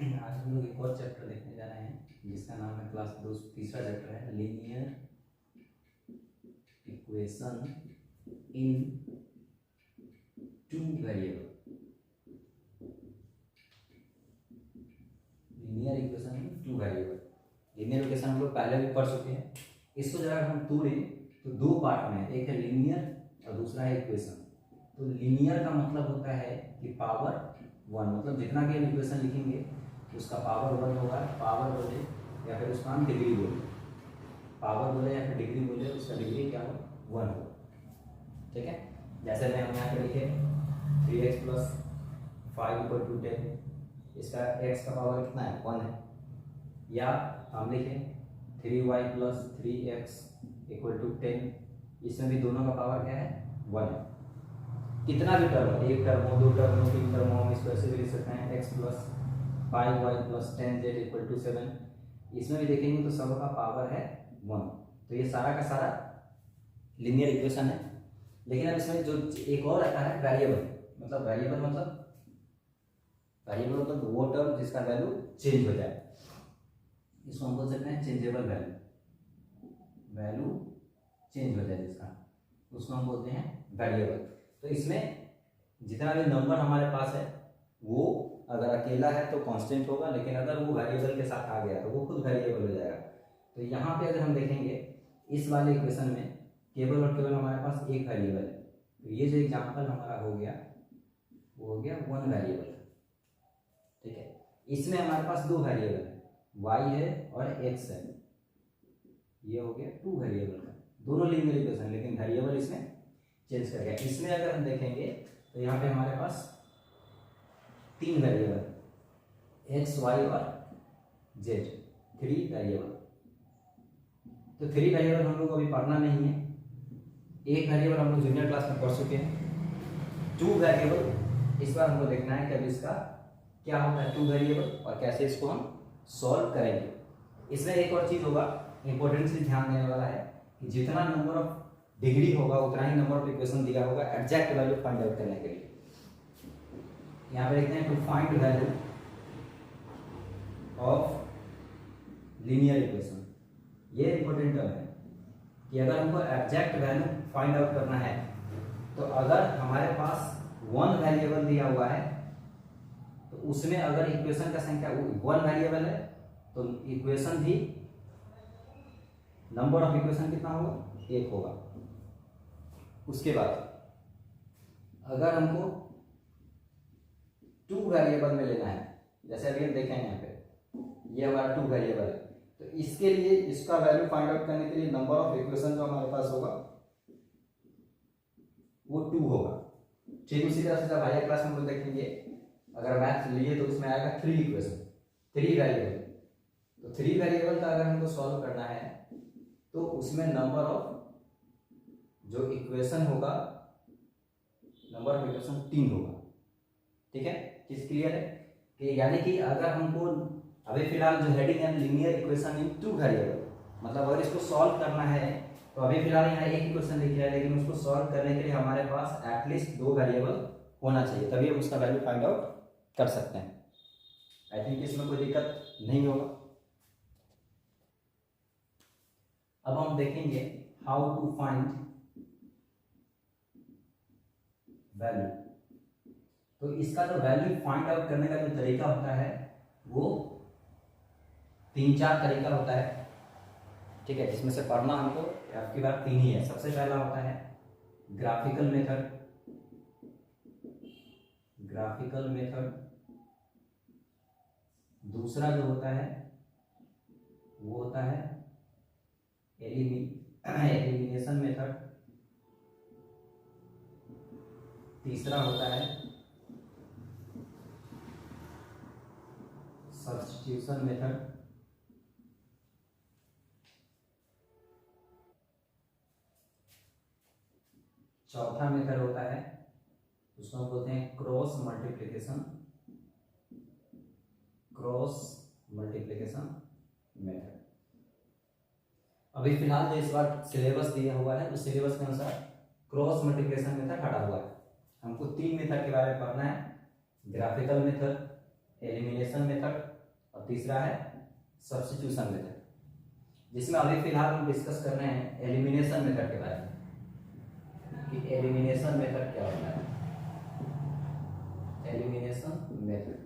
आज हम लोग एक और चैप्टर देखने जा रहे हैं जिसका नाम है क्लास 2 तीसरा चैप्टर है linear equation in two variable. Linear equation in two variable, linear equation हम लोग पहले भी पढ़ चुके हैं। इसको जरा हम तोड़ें तो दो पार्ट में, एक है लीनियर और दूसरा है इक्वेशन। तो लीनियर का मतलब होता है कि पावर वन, मतलब जितना भी हम इक्वेशन लिखेंगे उसका पावर वन होगा। पावर बोले या फिर उसका हम डिग्री बोले, पावर बोले या फिर डिग्री बोले, उसका डिग्री क्या हो, वन हो। ठीक है, जैसे मैं हम यहाँ पे लिखे 3x प्लस 5 = 10, इसका x का पावर कितना है, 1 है। या हम लिखें 3y प्लस 3x = 10, इसमें भी दोनों का पावर क्या है, 1 है। कितना भी टर्म हो, एक टर्म हो, दो टर्म हो, तीन टर्म हो, हम इसको ऐसे भी लिख सकते हैं x plus 5y plus 10z = 7, इसमें भी देखेंगे तो सबका पावर है 1। तो ये सारा का सारा लीनियर इक्वेशन है। लेकिन अब इसमें जो एक और आता है वेरिएबल, मतलब वेरिएबल मतलब वो टर्म जिसका वैल्यू चेंज हो जाए, इसको हम बोल सकते हैं चेंजेबल वैल्यू, वैल्यू चेंज हो जाए जिसका, उसको हम बोलते हैं वेरिएबल। तो इसमें जितना भी नंबर हमारे पास है वो अगर अकेला है तो कांस्टेंट होगा, लेकिन अगर वो वेरिएबल के साथ आ गया तो वो खुद वेरिएबल हो जाएगा। तो यहाँ पे अगर हम देखेंगे इस वाले इक्वेशन में केवल और केवल हमारे पास एक वेरिएबल है। तो ये जो एग्जांपल हमारा हो गया वो हो गया वन वेरिएबल। ठीक है, इसमें हमारे पास दो वेरिएबल है, y है और x है। ये हो गया टू वेरिएबल का, दोनों लीनियर इक्वेशन, लेकिन वेरिएबल इसमें चेंज कर गया। इसमें अगर हम देखेंगे तो यहाँ पे हमारे पास तीन वेरिएबल x, y और z, थ्री वेरिएबल। तो थ्री वेरिएबल हम लोग को अभी पढ़ना नहीं है, एक वेरिएबल हम लोग जूनियर क्लास में पढ़ चुके हैं। टू वेरिएबल इस बार हमको देखना है कि अभी इसका क्या होता है टू वेरिएबल और कैसे इसको हम सॉल्व करेंगे। इसमें एक और चीज होगा इंपॉर्टेंटली ध्यान देने वाला है कि जितना नंबर ऑफ डिग्री होगा उतना ही नंबर ऑफ इक्वेशन दिया होगा एग्जैक्ट वैल्यू फाइंड आउट करने के लिए। यहाँ पे लिखते हैं to find value of linear equation. ये इंपॉर्टेंट टर्म है कि अगर हमको एग्जैक्ट वैल्यू फाइंड आउट करना है तो अगर हमारे पास वन वेरिएबल दिया हुआ है तो उसमें अगर इक्वेशन का संख्या वन वेरिएबल है तो इक्वेशन भी नंबर ऑफ इक्वेशन कितना होगा, एक होगा। उसके बाद अगर हमको टू वेरिएबल में लेना है, जैसे अभी हम देखेंगे यहाँ पे ये हमारा टू वेरिएबल है, तो इसके लिए इसका वैल्यू फाइंड आउट करने के लिए नंबर ऑफ इक्वेशन जो हमारे पास होगा वो टू होगा। ठीक उसी तरह से जब हायर क्लास में हम लोग देखेंगे अगर मैथ लिए तो उसमें आएगा थ्री इक्वेशन, थ्री वेरिएबल। तो थ्री वेरिएबल का अगर हमको सॉल्व करना है तो उसमें नंबर ऑफ जो इक्वेशन होगा, नंबर ऑफ इक्वेशन 3 होगा। ठीक है, किस क्लियर है कि यानी कि अगर हमको अभी फिलहाल जो हेडिंग है linear equation in two variable, मतलब अगर इसको सॉल्व करना है तो अभी फिलहाल यहाँ एक इक्वेशन लिख रहा है, लेकिन उसको सॉल्व करने के लिए हमारे पास एटलीस्ट दो वेरिएबल होना चाहिए, तभी हम उसका वैल्यू फाइंड आउट कर सकते हैं। आई थिंक इसमें कोई दिक्कत नहीं होगा। अब हम देखेंगे हाउ टू फाइंड वैल्यू। तो इसका जो वैल्यू फाइंड आउट करने का जो तरीका होता है वो तीन चार तरीका होता है। ठीक है, जिसमें से पढ़ना हमको आपकी बार तीन ही है। सबसे पहला होता है ग्राफिकल मेथड, ग्राफिकल मेथड। दूसरा जो होता है वो होता है एलिमिनेशन मेथड। तीसरा होता है सब्स्टिट्यूशन मेथड। चौथा मेथड होता है उसको हम बोलते हैं cross multiplication, cross multiplication method. अभी फिलहाल जो इस बार सिलेबस दिया हुआ है उस सिलेबस के अनुसार क्रॉस मल्टीप्लिकेशन मेथड हटा हुआ है। हमको तीन मेथड के बारे में पढ़ना है, ग्राफिकल मेथड, एलिमिनेशन मेथड और तीसरा है सब्स्टिट्यूशन मेथड, जिसमें अभी फिलहाल हम डिस्कस कर रहे हैं एलिमिनेशन मेथड के बारे में कि एलिमिनेशन मेथड क्या होता है। एलिमिनेशन मेथड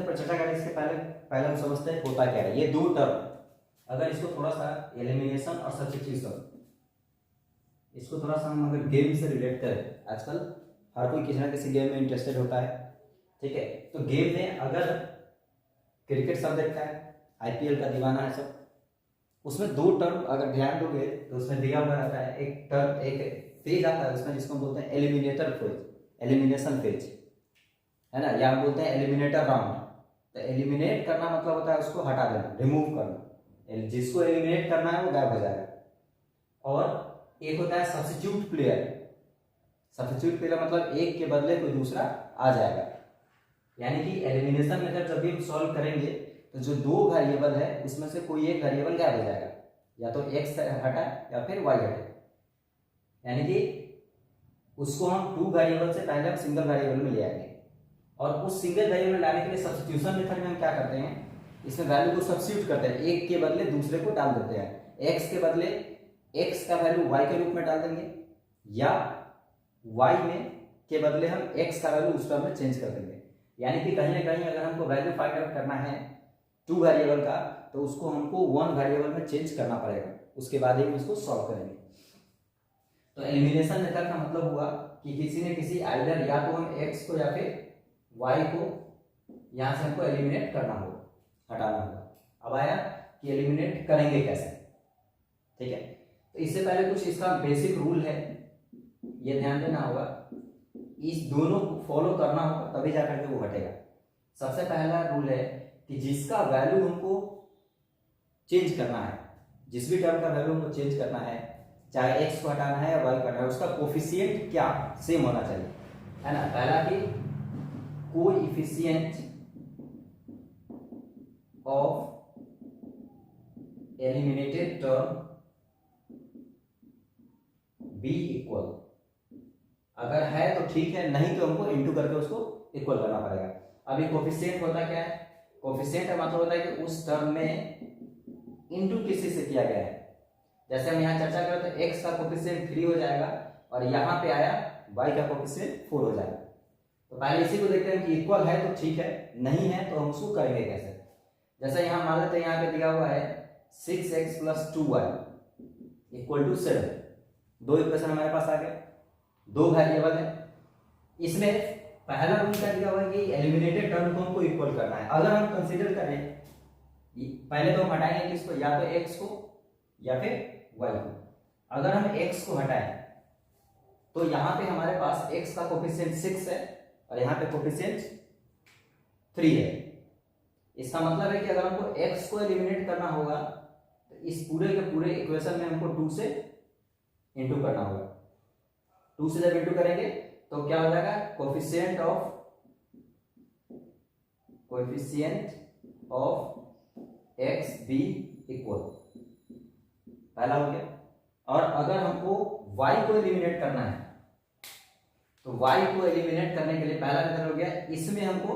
पर चर्चा करें इसके पहले हम समझते हैं होता क्या है। ये दो टर्म, अगर इसको थोड़ा सा एलिमिनेशन और सब्स्टिट्यूशन, इसको थोड़ा सा हम अगर गेम से रिलेट करें, आजकल हर कोई किसी ना किसी गेम में इंटरेस्टेड होता है, ठीक है। तो गेम में अगर क्रिकेट सब देखता है, आईपीएल का दीवाना है सब, उसमें दो टर्म अगर ध्यान दोगे तो उसमें दिया हुआ रहता है, एक टर्म एक फेज आता है उसमें जिसको हम बोलते हैं एलिमिनेटर फेज, एलिमिनेशन फेज है ना, या हम बोलते हैं एलिमिनेटर राउंड। तो एलिमिनेट करना मतलब होता है उसको हटा देना, रिमूव करना, जिसको एलिमिनेट करना है वो गायब हो जाएगा। और एक होता है सब्स्टिट्यूट प्लेयर, सब्स्टिट्यूट प्लेयर मतलब एक के बदले कोई दूसरा आ जाएगा। यानी कि एलिमिनेशन मेथड जब भी हम सॉल्व करेंगे तो जो दो वेरिएबल है उसमें से कोई एक वेरिएबल गायब हो जाएगा, या तो x हटा या फिर y हटे। यानी कि उसको हम टू वेरिएबल से पहले हम सिंगल वेरिएबल में ले आएंगे, और उस सिंगल वेरिएबल लाने के लिए सब्स्टिट्यूशन मेथड में हम क्या करते हैं, इसमें वैल्यू को सब्स्टिट्यूट करते हैं, एक के बदले दूसरे को डाल देते हैं। x के बदले x का वैल्यू y के रूप में डाल देंगे, या y में के बदले हम x का वैल्यू उस टर्म में चेंज कर देंगे। यानी कि कहीं ना कहीं अगर हमको वैल्यू फाइंड आउट करना है टू वेरिएबल का, तो उसको हमको वन वेरिएबल में चेंज करना पड़ेगा, उसके बाद ही हम इसको सॉल्व करेंगे। तो एलिमिनेशन मेथड का मतलब हुआ कि किसी ने किसी आइडर, या तो हम x को या फिर y को यहां से हमको एलिमिनेट करना होगा, हटाना होगा। अब आया कि एलिमिनेट करेंगे कैसे, ठीक है। तो इससे पहले कुछ इसका बेसिक रूल है, ये ध्यान देना होगा, इस दोनों को फॉलो करना होगा तभी जाकर के वो हटेगा। सबसे पहला रूल है कि जिसका वैल्यू हमको चेंज करना है, जिस भी टर्म का वैल्यू हमको चेंज करना है, चाहे x को हटाना है या y को हटाना है, उसका कोफिशिएंट क्या सेम होना चाहिए, है ना। पहला कि coefficient of eliminated term be equal, अगर है तो ठीक है, नहीं तो हमको इनटू करके उसको इक्वल करना पड़ेगा। अभी कोफिशिएंट होता क्या है, कोफिशिएंट का मतलब होता है कि उस टर्म में इनटू किसी से किया गया है। जैसे हम यहाँ चर्चा करें तो x का कोफिशिएंट 3 हो जाएगा, और यहाँ पे आया y का कोफिशिएंट 4 हो जाएगा। तो पहले इसी को देखते हैं कि इक्वल है तो ठीक है, नहीं है तो हम उसको करेंगे कैसे। जैसे यहाँ मान लेते हैं, यहाँ पे दिया हुआ है 6x + 2y = 7, दो इक्वेशन हमारे पास आ गए, दो वेरिएबल है। इसमें पहला रूल क्या दिया हुआ है कि एलिमिनेटेड टर्म को हमको इक्वल करना है। अगर हम कंसीडर करें, पहले तो हम हटाएंगे किसको, या तो x को या फिर y को। अगर हम x को हटाएं तो यहाँ पे हमारे पास x का कोफिशिएंट 6 है और यहाँ पे कोफिशिएंट 3 है। इसका मतलब है कि अगर हमको x को एलिमिनेट करना होगा तो इस पूरे के पूरे इक्वेशन में हमको 2 से इंटू करना होगा। 2 से जब इंटू करेंगे तो क्या हो जाएगा, coefficient of x b equal, पहला हो गया। और अगर हमको y को एलिमिनेट करना है तो y को एलिमिनेट करने के लिए पहला मेथड हो गया, इसमें हमको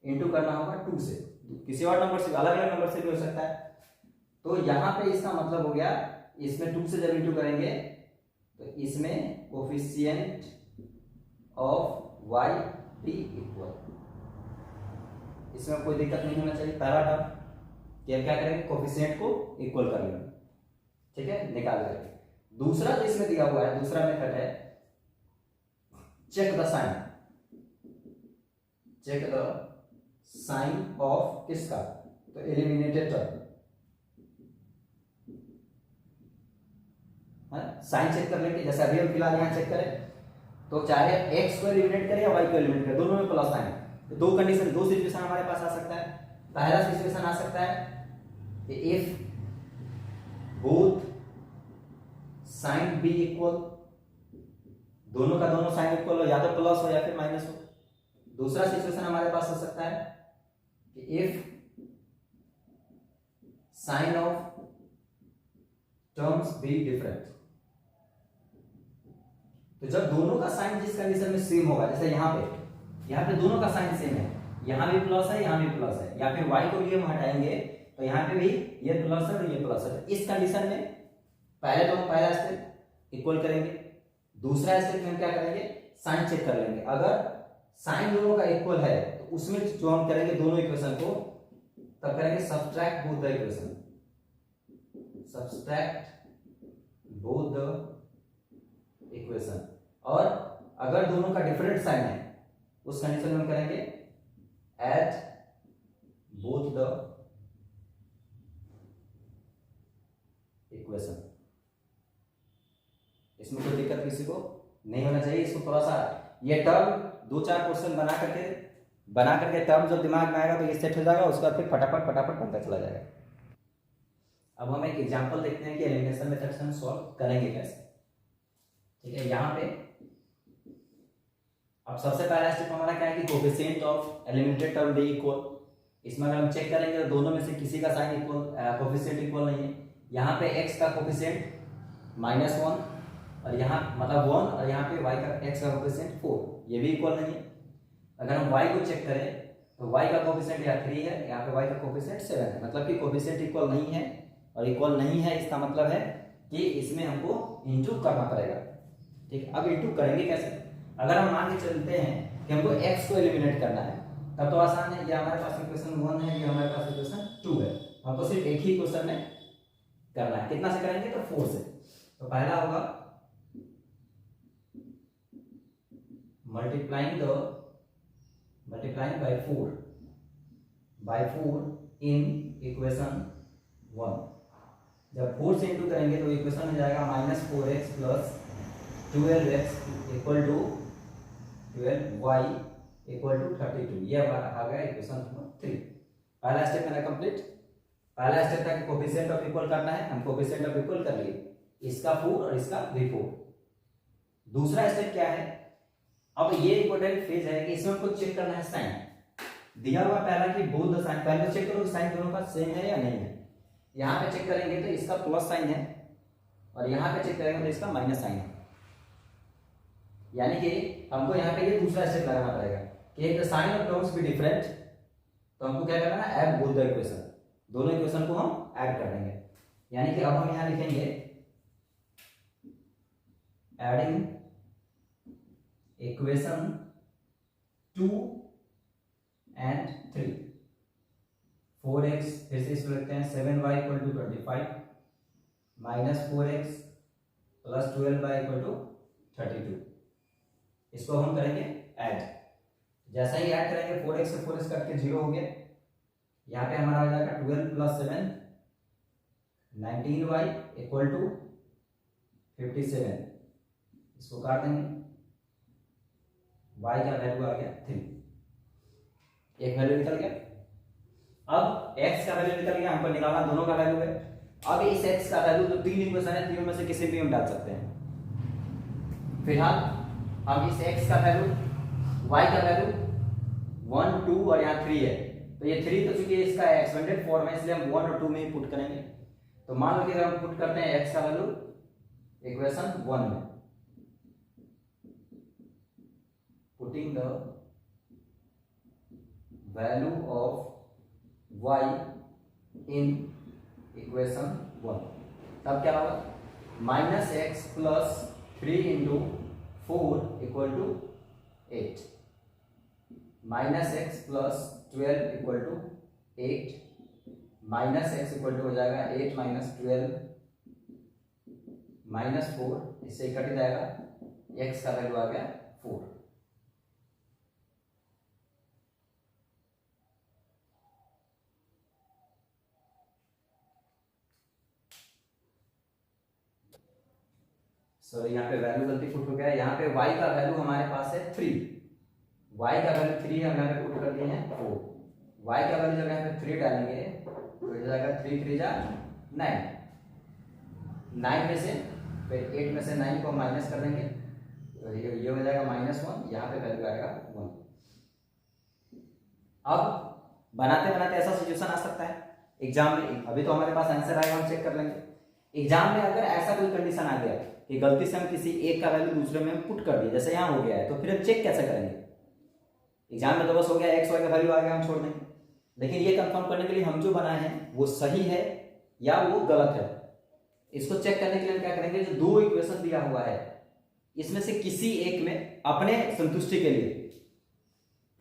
इंटू करना होगा 2 से, किसी और नंबर से, अलग अलग नंबर से भी हो सकता है। तो यहां पे इसका मतलब हो गया, इसमें 2 से जब इंटू करेंगे तो इसमें coefficient of y b equal, इसमें कोई दिक्कत नहीं होना चाहिए। पहला टर्म कि हम क्या करेंगे, कोफिशिएंट को इक्वल कर लेंगे, ठीक है, निकाल करके। दूसरा जो इसमें दिया हुआ है, दूसरा मेथड है चेक द साइन ऑफ किसका, तो एलिमिनेटेड टर्म, साइन चेक कर लेंगे। जैसे अभी हम फिलहाल यहाँ चेक करें तो चाहे x को एलिमिनेट करें या y को एलिमिनेट करें, दोनों में प्लस साइन है। तो दो कंडीशन, दो सिचुएशन हमारे पास आ सकता है। पहला सिचुएशन आ सकता है कि if both sign be equal, दोनों का दोनों साइन इक्वल हो, या तो प्लस हो या फिर माइनस हो। दूसरा सिचुएशन हमारे पास हो सकता है कि if sign of terms be different, तो जब दोनों का साइन जिस कंडीशन में सेम होगा, जैसे यहां पे यहाँ पे दोनों का साइन सेम है, यहाँ भी प्लस है यहाँ भी प्लस है, या फिर y को भी हम हटाएंगे तो यहाँ पे भी ये प्लस है और ये प्लस है। इस कंडीशन में पहले तो हम पहला स्टेप इक्वल करेंगे, दूसरा स्टेप में हम क्या करेंगे, साइन चेक कर लेंगे। अगर साइन दोनों का इक्वल है तो उसमें जो हम करेंगे दोनों इक्वेशन को, तब करेंगे subtract both the equation, subtract both the equation. और अगर दोनों का डिफरेंट साइन है उस कंडीशन में हम करेंगे ऐड बोथ द इक्वेशन। इसमें कोई दिक्कत किसी को नहीं होना चाहिए। इसको थोड़ा सा ये टर्म 2-4 क्वेश्चन बना करके टर्म जब दिमाग में आएगा तो ये सेट हो जाएगा, उसके बाद फिर फटाफट बनता चला जाएगा। अब हम एक एग्जांपल देखते हैं कि एलिमिनेशन मेथड से हम सॉल्व करेंगे कैसे। ठीक है, यहाँ पे अब सबसे पहला स्टेप हमारा क्या है कि coefficient of eliminated term be equal. इसमें अगर हम चेक करेंगे तो दोनों में से किसी का साइन इक्वल, कोफिशिएंट इक्वल नहीं है। यहाँ पे x का कोफिशिएंट -1 और यहाँ मतलब 1, और यहाँ पे y का x का कोफिशिएंट 4, ये भी इक्वल नहीं है। अगर हम y को चेक करें तो y का कोफिशिएंट यहाँ 3 है, यहाँ पे y का कोफिशिएंट 7 है, मतलब कि कोफिशिएंट इक्वल नहीं है। और इक्वल नहीं है इसका मतलब है कि इसमें हमको इंटू करना पड़ेगा। ठीक है, अब इंटू करेंगे कैसे? अगर हम मान के चलते हैं कि हमको x को एलिमिनेट करना है तब तो आसान है, ये हमारे पास इक्वेशन 1 है, ये हमारे पास इक्वेशन 2 है, हमको सिर्फ एक ही इक्वेशन में करना है। कितना से करेंगे तो 4 से। तो पहला होगा मल्टीप्लाइंग बाय 4 इन इक्वेशन 1। जब 4 से इंटू करेंगे तो इक्वेशन में जाएगा -4x plus 12x equal to 12y equal to 32। ये हमारा आ गया इक्वेशन नंबर 3। पहला स्टेप मेरा कंप्लीट। पहला स्टेप था कि कोफिशिएंट ऑफ इक्वल करना है, हम कोफिशिएंट ऑफ इक्वल कर लिए, इसका 4 और इसका भी 4। दूसरा स्टेप क्या है, अब ये इंपॉर्टेंट फेज है कि इसमें हमको चेक करना है साइन। दिया हुआ पहला कि बोथ द साइन, पहले चेक करो साइन दोनों का सेम है या नहीं है। यहाँ पे चेक करेंगे तो इसका प्लस साइन है और यहाँ पे चेक करेंगे तो इसका माइनस साइन है। यानी कि हमको यहाँ पे ये दूसरा स्टेप लगाना पड़ेगा कि if the sign of terms be different, तो हमको क्या करना है, ऐड बोथ द इक्वेशन, दोनों इक्वेशन को हम ऐड कर देंगे। यानी कि अब हम यहाँ लिखेंगे एडिंग इक्वेशन 2 एंड 3, 4x फिर से इसको लिखते हैं 7y equal to 25 -4x plus 12y equal to 32। इसको हम करेंगे ऐड। जैसा ही ऐड करेंगे 4x से 4x कट के 0 हो गया। यहाँ पे हमारा हो जाएगा 12 प्लस 7 19y इक्वल टू 57। इसको काट देंगे, y का वैल्यू आ गया 3, एक वैल्यू निकल गया। अब x का वैल्यू निकल गया, हमको निकालना दोनों का वैल्यू है। अब इस x का वैल्यू तो 3 इक्वेशन है, तीनों में से किसी भी हम डाल सकते हैं। फिलहाल हम इस x का वैल्यू, y का वैल्यू 1 2 और यहाँ 3 है, तो ये 3 तो चूंकि इसका एक्सपेंडेड फॉर्म है इसलिए हम 1 और 2 में ही पुट करेंगे। तो मान लो कि अगर हम पुट करते हैं x का वैल्यू इक्वेशन 1 में, putting the value of y in equation 1, तब क्या होगा, -x plus 3 into 4 equal to 8, -x plus 12 equal to 8, -x equal to हो जाएगा 8 माइनस 12 -4, इससे कट जाएगा, x का वैल्यू आ गया 4। सॉरी यहाँ पे वैल्यू गलती पुट हो गया है। यहाँ पे y का वैल्यू हमारे पास है 3, y का वैल्यू 3 है, हम यहाँ पे पुट कर दिए हैं 4। y का वैल्यू जब यहाँ पे 3 डालेंगे तो हो जाएगा 3 3 जा 9, 9 में से फिर 8 में से 9 को माइनस कर देंगे तो ये हो जाएगा -1, यहाँ पे वैल्यू आएगा 1। अब बनाते बनाते ऐसा सिचुएशन आ सकता है एग्जाम में, अभी तो हमारे पास आंसर आएगा, हम चेक कर लेंगे। एग्जाम में अगर ऐसा कोई कंडीशन आ गया कि गलती से हम किसी एक का वैल्यू दूसरे में पुट कर दिए, जैसे यहाँ हो गया है, तो फिर हम चेक कैसे करेंगे? एग्जाम में तो बस हो गया एक्स वाई का वैल्यू आ गया, हम छोड़ देंगे। लेकिन ये कंफर्म करने के लिए हम जो बनाए हैं वो सही है या वो गलत है, इसको चेक करने के लिए हम क्या करेंगे, जो दो इक्वेशन दिया हुआ है इसमें से किसी एक में अपने संतुष्टि के लिए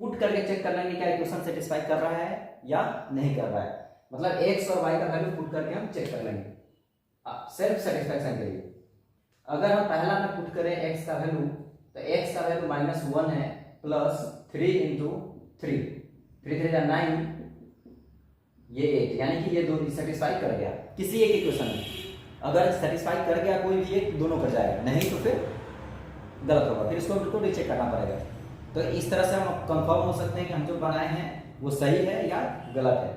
पुट करके चेक कर लेंगे क्या इक्वेशन सेटिस्फाई कर रहा है या नहीं कर रहा है। मतलब एक्स और वाई का वैल्यू पुट करके हम चेक कर लेंगे सेल्फ सेटिस्फैक्शन के लिए। अगर हम पहला में पुट करें एक्स का वैल्यू, तो एक्स का वैल्यू -1 है प्लस 3 इंटू 3, 3 3 9, ये 8, यानी कि ये दोनों सेटिस्फाई कर गया किसी एक इक्वेशन में। अगर सेटिस्फाई कर गया कोई भी एक, दोनों कर जाएगा, नहीं तो फिर गलत होगा, फिर इसको बिल्कुल रीचेक करना पड़ेगा। तो इस तरह से हम कंफर्म हो सकते हैं कि हम जो बनाए हैं वो सही है या गलत है।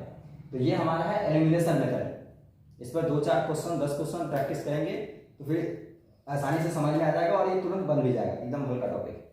तो ये हमारा है एलिमिनेशन मेथड। इस पर 2-4 क्वेश्चन 10 क्वेश्चन प्रैक्टिस करेंगे तो फिर आसानी से समझ में आ जाएगा और ये तुरंत बन भी जाएगा, एकदम हल्का टॉपिक।